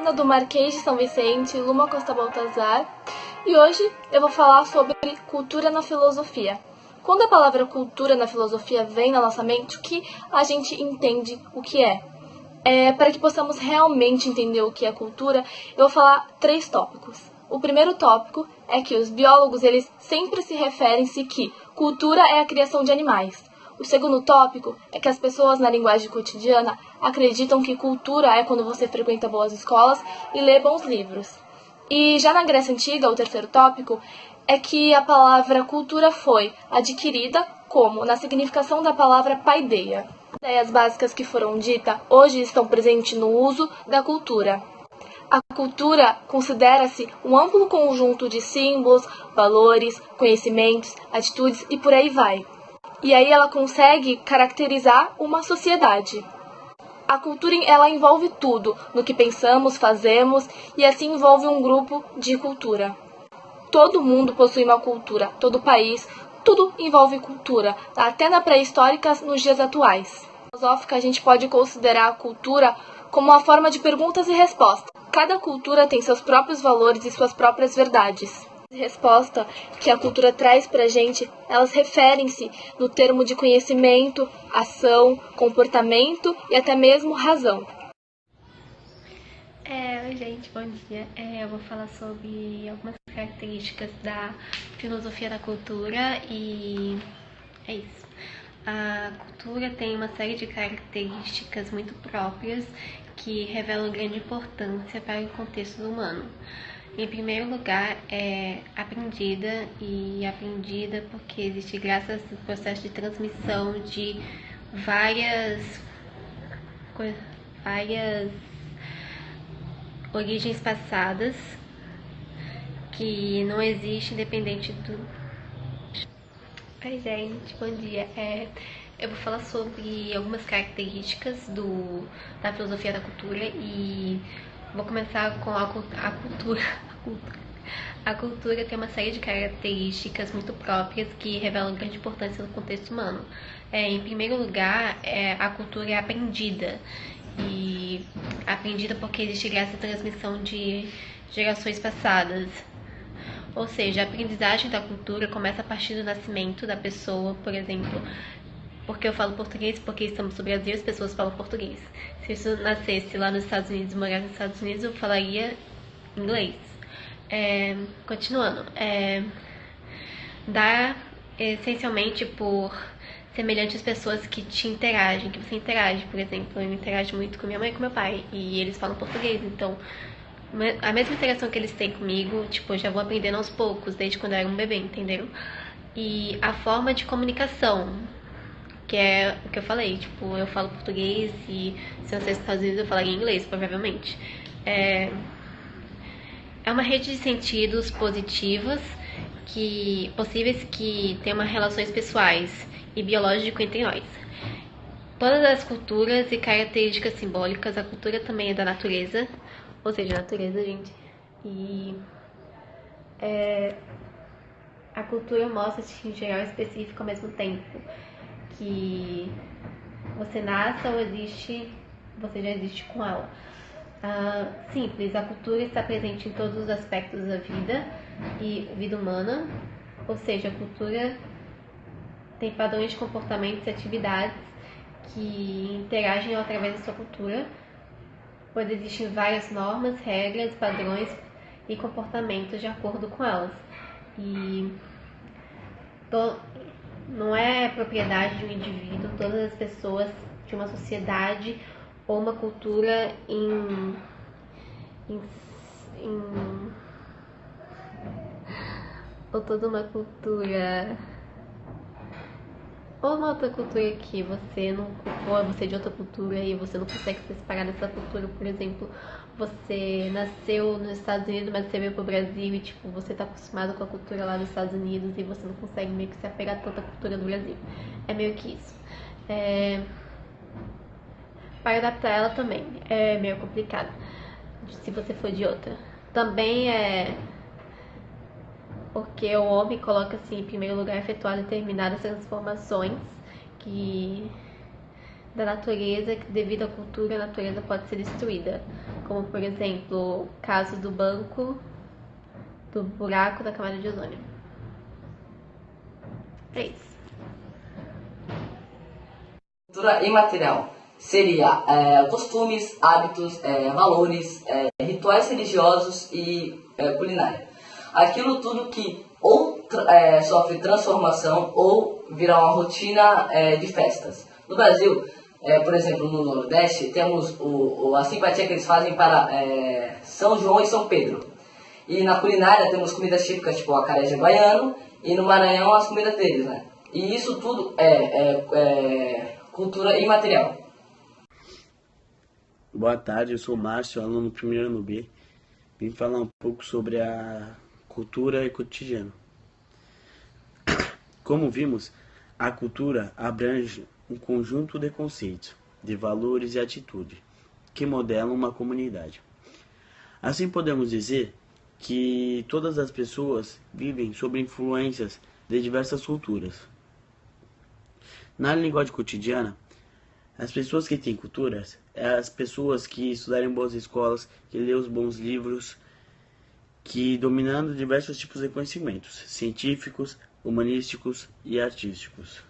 aluna do Marquês de São Vicente, Luma Costa Baltazar, e hoje eu vou falar sobre cultura na filosofia. Quando a palavra cultura na filosofia vem na nossa mente, o que a gente entende o que é? Para que possamos realmente entender o que é cultura, eu vou falar 3 tópicos. O primeiro tópico é que os biólogos eles sempre se referem-se que cultura é a criação de animais. O segundo tópico é que as pessoas na linguagem cotidiana acreditam que cultura é quando você frequenta boas escolas e lê bons livros. E já na Grécia Antiga, o terceiro tópico é que a palavra cultura foi adquirida como na significação da palavra paideia. As ideias básicas que foram ditas hoje estão presentes no uso da cultura. A cultura considera-se um amplo conjunto de símbolos, valores, conhecimentos, atitudes e por aí vai. E aí ela consegue caracterizar uma sociedade. A cultura ela envolve tudo, no que pensamos, fazemos, e assim envolve um grupo de cultura. Todo mundo possui uma cultura, todo país, tudo envolve cultura, até na pré-histórica nos dias atuais. Na filosófica, a gente pode considerar a cultura como uma forma de perguntas e respostas. Cada cultura tem seus próprios valores e suas próprias verdades. A resposta que a cultura traz pra gente, elas referem-se no termo de conhecimento, ação, comportamento e até mesmo razão. Oi gente, bom dia. Eu vou falar sobre algumas características da filosofia da cultura e é isso. A cultura tem uma série de características muito próprias que revelam grande importância para o contexto humano. Em primeiro lugar, é aprendida porque existe graças ao processo de transmissão de várias origens passadas que não existe independente do... Oi gente, bom dia. Eu vou falar sobre algumas características da filosofia da cultura e vou começar com a cultura. A cultura tem uma série de características muito próprias que revelam grande importância no contexto humano. Em primeiro lugar, a cultura é aprendida. E aprendida porque existe graças à transmissão de gerações passadas. Ou seja, a aprendizagem da cultura começa a partir do nascimento da pessoa, por exemplo. Porque eu falo português, porque estamos no Brasil, as pessoas falam português. Se eu nascesse lá nos Estados Unidos e morasse nos Estados Unidos, eu falaria inglês. Continuando, dá essencialmente por semelhantes pessoas que te interagem, que você interage. Por exemplo, eu interajo muito com minha mãe e com meu pai, e eles falam português, então a mesma interação que eles têm comigo, eu já vou aprendendo aos poucos, desde quando eu era um bebê, entenderam? E a forma de comunicação, que é o que eu falei, eu falo português e se eu fosse nos Estados Unidos eu falaria inglês, provavelmente. É uma rede de sentidos positivos possíveis que tenham relações pessoais e biológicas entre nós. Todas as culturas e características simbólicas, a cultura também é da natureza, ou seja, a natureza, gente. E a cultura mostra-se em geral específico ao mesmo tempo, que você nasce ou existe, você já existe com ela. Simples, a cultura está presente em todos os aspectos da vida e vida humana, ou seja, a cultura tem padrões de comportamentos e atividades que interagem através da sua cultura, pois existem várias normas, regras, padrões e comportamentos de acordo com elas. E não é propriedade de um indivíduo, todas as pessoas de uma sociedade ou uma cultura ou toda uma cultura ou uma outra cultura que você não, ou você é de outra cultura e você não consegue se separar dessa cultura. Por exemplo, você nasceu nos Estados Unidos, mas você veio pro Brasil e você tá acostumado com a cultura lá dos Estados Unidos e você não consegue meio que se apegar tanto à cultura do Brasil. É meio que isso. Para adaptar ela também é meio complicado, se você for de outra. Também porque o homem coloca-se em primeiro lugar efetuar determinadas transformações que da natureza, que devido à cultura a natureza pode ser destruída, como por exemplo o caso do buraco da camada de ozônio. É isso. Cultura imaterial seria costumes, hábitos, valores, rituais religiosos e culinária. Aquilo tudo que ou sofre transformação ou vira uma rotina de festas. No Brasil, por exemplo, no Nordeste, temos a simpatia que eles fazem para São João e São Pedro. E na culinária temos comidas típicas, tipo o acarajé baiano, e no Maranhão as comidas deles, né? E isso tudo é cultura imaterial. Boa tarde, eu sou o Márcio, aluno do primeiro ano B. Vim falar um pouco sobre a cultura e cotidiano. Como vimos, a cultura abrange um conjunto de conceitos, de valores e atitudes que modelam uma comunidade. Assim podemos dizer que todas as pessoas vivem sob influências de diversas culturas. Na linguagem cotidiana, as pessoas que têm culturas é as pessoas que estudaram em boas escolas, que lêem os bons livros, que dominando diversos tipos de conhecimentos científicos, humanísticos e artísticos.